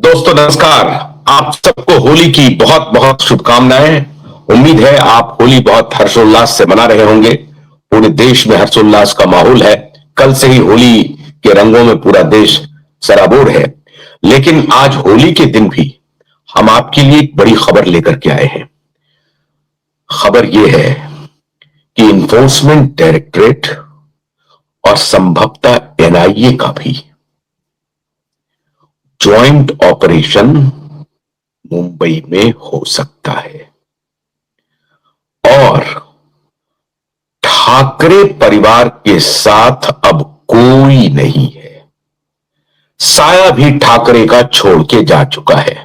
दोस्तों नमस्कार। आप सबको होली की बहुत बहुत शुभकामनाएं। उम्मीद है आप होली बहुत हर्षोल्लास से मना रहे होंगे। पूरे देश में हर्षोल्लास का माहौल है। कल से ही होली के रंगों में पूरा देश सराबोर है। लेकिन आज होली के दिन भी हम आपके लिए एक बड़ी खबर लेकर के आए हैं। खबर यह है कि इन्फोर्समेंट डायरेक्टरेट और संभवतः एनआईए का भी ज्वाइंट ऑपरेशन मुंबई में हो सकता है और ठाकरे परिवार के साथ अब कोई नहीं है। साया भी ठाकरे का छोड़ के जा चुका है।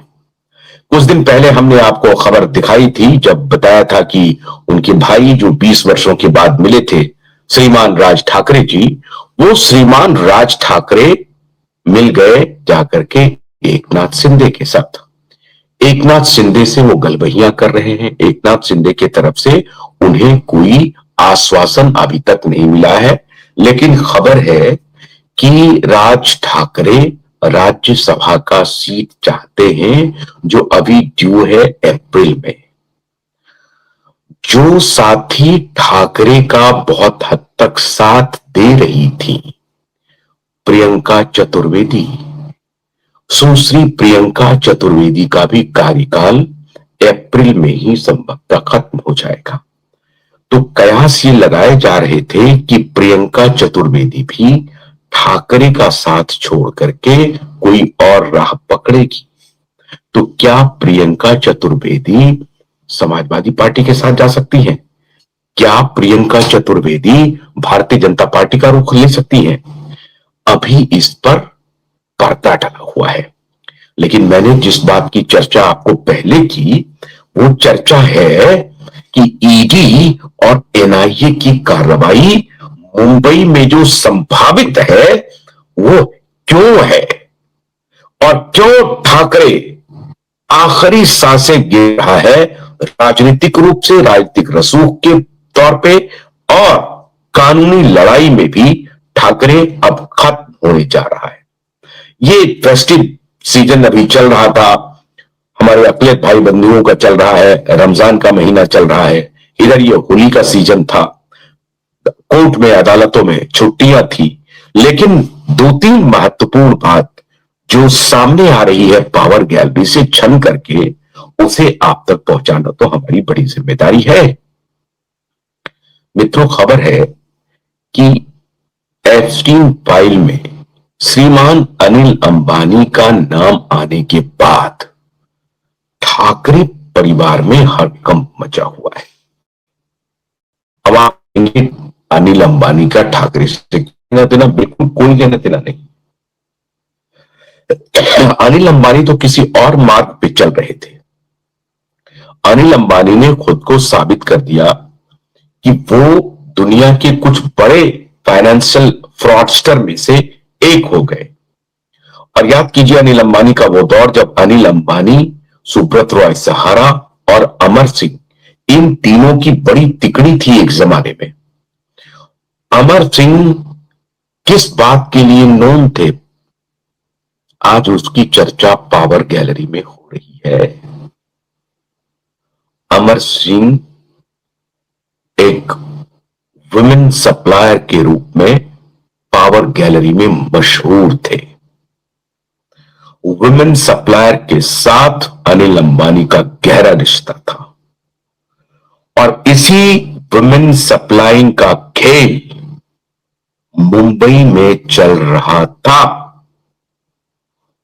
कुछ दिन पहले हमने आपको खबर दिखाई थी जब बताया था कि उनके भाई जो 20 वर्षों के बाद मिले थे, श्रीमान राज ठाकरे जी, वो श्रीमान राज ठाकरे मिल गए जाकर के एकनाथ शिंदे के साथ। एकनाथ शिंदे से वो गलबहियां कर रहे हैं। एकनाथ शिंदे की तरफ से उन्हें कोई आश्वासन अभी तक नहीं मिला है। लेकिन खबर है कि राज ठाकरे राज्यसभा का सीट चाहते हैं जो अभी ड्यू है अप्रैल में। जो साथी ठाकरे का बहुत हद तक साथ दे रही थी, प्रियंका चतुर्वेदी, सुश्री प्रियंका चतुर्वेदी का भी कार्यकाल अप्रैल में ही संभवतः खत्म हो जाएगा। तो कयास ये लगाए जा रहे थे कि प्रियंका चतुर्वेदी भी ठाकरे का साथ छोड़ करके कोई और राह पकड़ेगी। तो क्या प्रियंका चतुर्वेदी समाजवादी पार्टी के साथ जा सकती हैं? क्या प्रियंका चतुर्वेदी भारतीय जनता पार्टी का रुख ले सकती हैं? अभी इस पर पर्दा डला हुआ है। लेकिन मैंने जिस बात की चर्चा आपको पहले की, वो चर्चा है कि ईडी और एनआईए की कार्रवाई मुंबई में जो संभावित है वो क्यों है और क्यों ठाकरे आखिरी सांसें गिर रहा है, राजनीतिक रूप से, राजनीतिक रसूख के तौर पे और कानूनी लड़ाई में भी ठाकरे अब खत्म होने जा रहा है। ये फेस्टिव सीजन अभी चल रहा था, हमारे अकलियत भाई बंधुओं का चल रहा है, रमजान का महीना चल रहा है, इधर ये होली का सीजन था, कोर्ट में अदालतों में छुट्टियां थी। लेकिन दो तीन महत्वपूर्ण बात जो सामने आ रही है पावर गैलरी से छन करके, उसे आप तक पहुंचाना तो हमारी बड़ी जिम्मेदारी है। मित्रों, खबर है कि एप्स्टीन फाइल में श्रीमान अनिल अंबानी का नाम आने के बाद ठाकरे परिवार में हड़कंप मचा हुआ है। अब आप अनिल अंबानी का ठाकरे से लेना देना बिल्कुल कोई लेना देना नहीं। अनिल अंबानी तो किसी और मार्ग पे चल रहे थे। अनिल अंबानी ने खुद को साबित कर दिया कि वो दुनिया के कुछ बड़े फाइनेंशियल फ्रॉडस्टर में से एक हो गए। और याद कीजिए अनिल अंबानी का वो दौर जब अनिल अंबानी, सुब्रत रॉय सहारा और अमर सिंह, इन तीनों की बड़ी तिकड़ी थी एक जमाने में। अमर सिंह किस बात के लिए नोन थे, आज उसकी चर्चा पावर गैलरी में हो रही है। अमर सिंह एक वुमेन सप्लायर के रूप में पावर गैलरी में मशहूर थे। वुमेन सप्लायर के साथ अनिल अंबानी का गहरा रिश्ता था और इसी वुमेन सप्लाइंग का खेल मुंबई में चल रहा था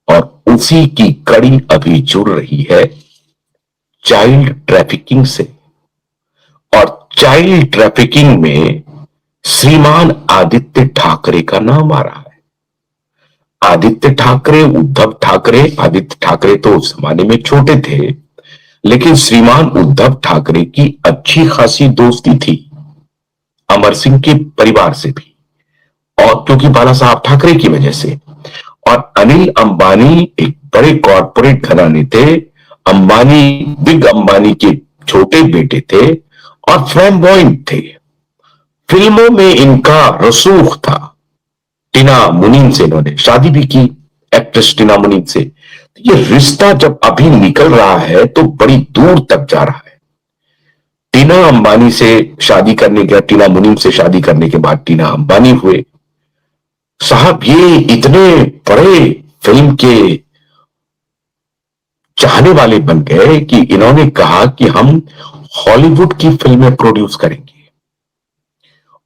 और उसी की कड़ी अभी जुड़ रही है चाइल्ड ट्रैफिकिंग से। और चाइल्ड ट्रैफिकिंग में श्रीमान आदित्य ठाकरे का नाम आ रहा है। आदित्य ठाकरे, उद्धव ठाकरे, आदित्य ठाकरे तो उस जमाने में छोटे थे, लेकिन श्रीमान उद्धव ठाकरे की अच्छी खासी दोस्ती थी अमर सिंह के परिवार से भी, और क्योंकि बाला साहब ठाकरे की वजह से। और अनिल अंबानी एक बड़े कॉर्पोरेट घराने थे। अंबानी, बिग अंबानी के छोटे बेटे थे और फ्लैम्बॉयंट थे। फिल्मों में इनका रसूख था। टीना मुनीम से इन्होंने शादी भी की, एक्ट्रेस टीना मुनीम से। तो ये रिश्ता जब अभी निकल रहा है तो बड़ी दूर तक जा रहा है। टीना अंबानी से शादी करने के, टीना मुनीम से शादी करने के बाद टीना अंबानी हुए। साहब ये इतने बड़े फिल्म के चाहने वाले बन गए कि इन्होंने कहा कि हम हॉलीवुड की फिल्में प्रोड्यूस करेंगे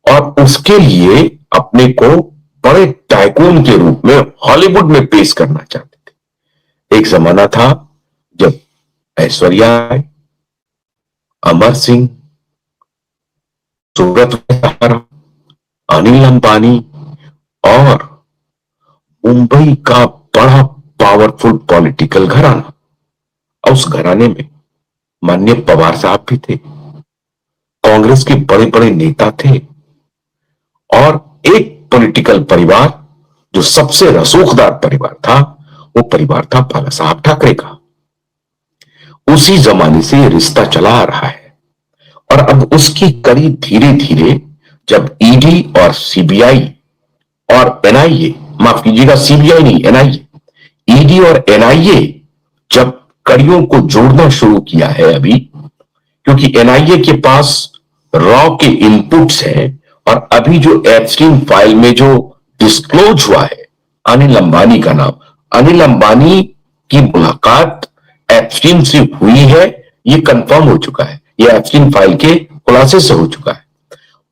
और उसके लिए अपने को बड़े टाइकून के रूप में हॉलीवुड में पेश करना चाहते थे। एक जमाना था जब ऐश्वर्या राय, अमर सिंह, सूरत सहारा, अनिल अंबानी और मुंबई का बड़ा पावरफुल पॉलिटिकल घराना, और उस घराने में माननीय पवार साहब भी थे, कांग्रेस के बड़े बड़े नेता थे, और एक पॉलिटिकल परिवार जो सबसे रसूखदार परिवार था वो परिवार था बाला साहब ठाकरे का। उसी जमाने से ये रिश्ता चला आ रहा है और अब उसकी कड़ी धीरे धीरे जब ईडी और सीबीआई और एनआईए, माफ कीजिएगा सीबीआई नहीं एनआईए, ईडी और एनआईए जब कड़ियों को जोड़ना शुरू किया है अभी, क्योंकि एनआईए के पास रॉ के इनपुट्स हैं और अभी जो एप्स्टीन फाइल में जो डिस्क्लोज हुआ है अनिल अंबानी का नाम, अनिल अंबानी की मुलाकात एप्स्टीन से हुई है, ये कंफर्म हो चुका है, ये एप्स्टीन फाइल के खुलासे से हो चुका है।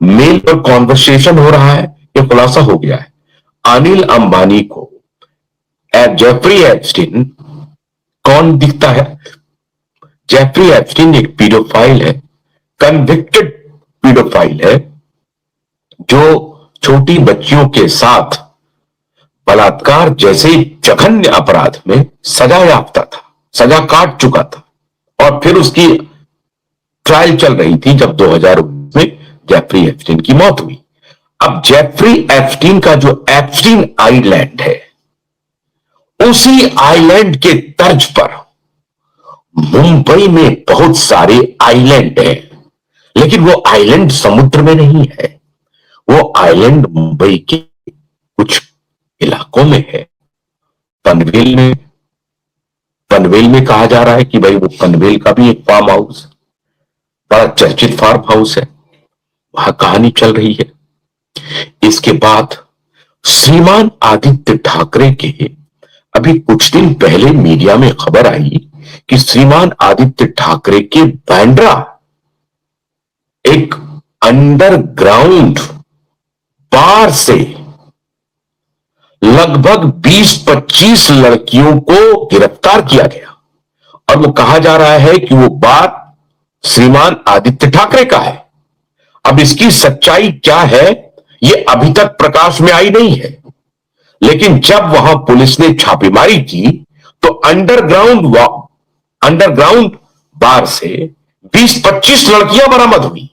मेल पर कॉन्वर्सेशन हो रहा है, ये खुलासा हो गया है। अनिल अंबानी को जेफरी एप्स्टीन कौन दिखता है? जेफरी एप्स्टीन एक पीडोफाइल है, कन्विक्टेड पीडोफाइल है, जो छोटी बच्चियों के साथ बलात्कार जैसे जघन्य अपराध में सजा याफ्ता था, सजा काट चुका था, और फिर उसकी ट्रायल चल रही थी जब 2019 में जेफरी एप्स्टीन की मौत हुई। अब जेफरी एप्स्टीन का जो एप्स्टीन आइलैंड है, उसी आइलैंड के तर्ज पर मुंबई में बहुत सारे आइलैंड हैं, लेकिन वो आइलैंड समुद्र में नहीं है, वो आइलैंड मुंबई के कुछ इलाकों में है। पनवेल में कहा जा रहा है कि भाई वो पनवेल का भी एक फार्म हाउस, बड़ा चर्चित फार्म हाउस है, वहां कहानी चल रही है। इसके बाद श्रीमान आदित्य ठाकरे के अभी कुछ दिन पहले मीडिया में खबर आई कि श्रीमान आदित्य ठाकरे के बांद्रा एक अंडरग्राउंड बार से लगभग 20-25 लड़कियों को गिरफ्तार किया गया, और वो कहा जा रहा है कि वो बार श्रीमान आदित्य ठाकरे का है। अब इसकी सच्चाई क्या है ये अभी तक प्रकाश में आई नहीं है, लेकिन जब वहां पुलिस ने छापेमारी की तो अंडरग्राउंड बार से 20-25 लड़कियां बरामद हुई।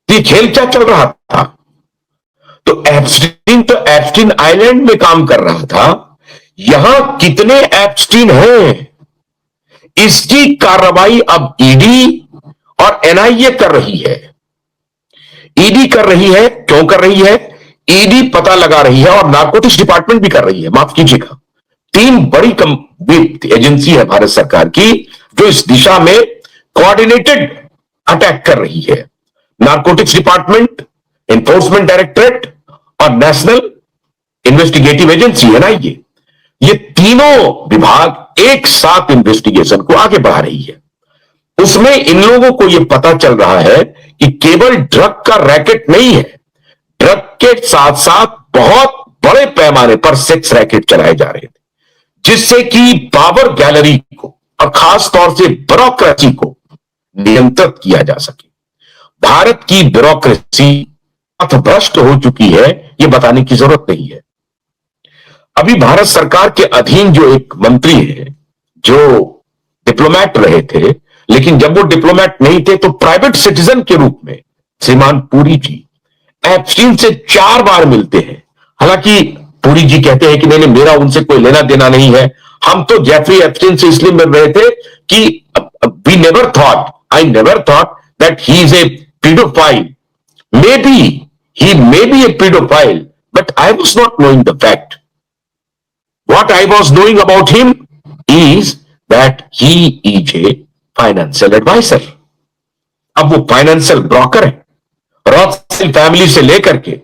ये खेल क्या चल रहा था? तो एप्स्टीन आइलैंड में काम कर रहा था। यहां कितने एप्स्टीन हैं इसकी कार्रवाई अब ईडी और एनआईए कर रही है। ईडी कर रही है, क्यों कर रही है? ईडी पता लगा रही है और नारकोटिक्स डिपार्टमेंट भी कर रही है, माफ कीजिएगा। 3 बड़ी एजेंसी है भारत सरकार की जो इस दिशा में कोऑर्डिनेटेड अटैक कर रही है। नारकोटिक्स डिपार्टमेंट, एनफोर्समेंट डायरेक्टरेट और नेशनल इन्वेस्टिगेटिव एजेंसी एनआईए, ये तीनों विभाग एक साथ इन्वेस्टिगेशन को आगे बढ़ा रही है। उसमें इन लोगों को यह पता चल रहा है कि केवल ड्रग का रैकेट नहीं है, ड्रग के साथ साथ बहुत बड़े पैमाने पर सेक्स रैकेट चलाए जा रहे थे, जिससे कि पावर गैलरी को और खास तौर से ब्यूरोक्रेसी को नियंत्रित किया जा सके। भारत की ब्यूरोक्रेसी पथभ्रष्ट हो चुकी है, यह बताने की जरूरत नहीं है। अभी भारत सरकार के अधीन जो एक मंत्री है जो डिप्लोमैट रहे थे, लेकिन जब वो डिप्लोमैट नहीं थे तो प्राइवेट सिटीजन के रूप में श्रीमान पुरी जी एप्स्टीन से 4 बार मिलते हैं। हालांकि पुरी जी कहते हैं कि नहीं मेरा उनसे कोई लेना देना नहीं है, हम तो जेफरी एप्स्टीन से इसलिए मिल रहे थे कि I never thought that he is a pedophile. He may be a pedophile, but I was not knowing the fact. What I was knowing about him is that he is a financial advisor. अब वो financial broker है, रॉथस्किल्ड family से लेकर के